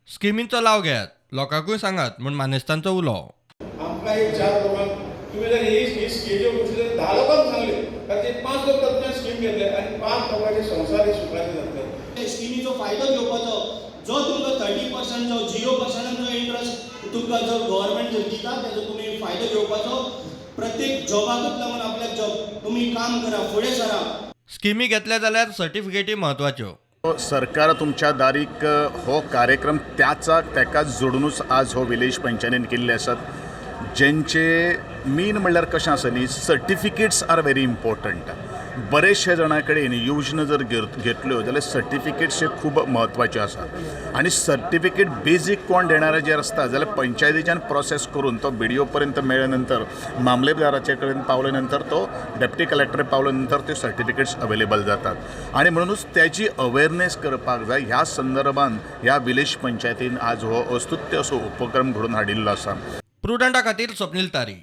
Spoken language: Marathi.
स्किमींचो लाव घेयात, लोकांकूय सांगात म्हूण मानेस्तांचो उलो. आमकां एक 4 लोकांक तुम्ही जर ही स्कीमच्यो गोष्टी जर 10 लोकांक सांगले तर ते 5 लोक तातूंतल्यान स्कीम घेतले आनी 5 लोकांचे संवसार हे सुखाचे जातले. स्किमीचो फायदो घेवपाचो जो तुमकां 30% जो 0% जो इंट्रस्ट तुमकां जो गव्हर्नमेंट जर दिता तेजो तुमी फायदो घेवपाचो. प्रत्येक जॉबाकूच लागून आपल्याक जॉब तुमी काम करा, फुडें सरा. स्किमी घेतल्या जाल्यार सर्टिफिकेटी म्हत्वाच्यो. सरकार तुमच्या दारीक हो कार्यक्रम तेका जोडूनच आज हो विलेज पंचायतीन केल्ले आसात. जेंचे मेन म्हणल्यार कशें आसा न्ही, सर्टिफिकेट्स आर व्हेरी इम्पॉर्टंट. बरेचशे जाणां कडेन योजना जर घेतल्यो जाल्यार सर्टिफिकेट्स हे खूब म्हत्वाचे आसा. आनी सर्टिफिकेट बेजीक कोण देणारे जे आसता जाल्यार पंचायतीच्यान प्रोसेस करून तो BDO पर्यंत मेळ्ळे नंतर, मामलेदाराचे कडेन पावले नंतर, तो डेप्टी कलेक्टर पावले नंतर त्यो सर्टिफिकेट्स अवेलेबल जातात. आनी म्हणूनच त्याची अवेरनेस करपाक जाय. ह्या संदर्भान ह्या विलेज पंचायतीन आज हो अस्तुत्य असो उपक्रम घडोवन हाडिल्लो आसा. प्रुडंटा खातीर स्वप्नील तारी.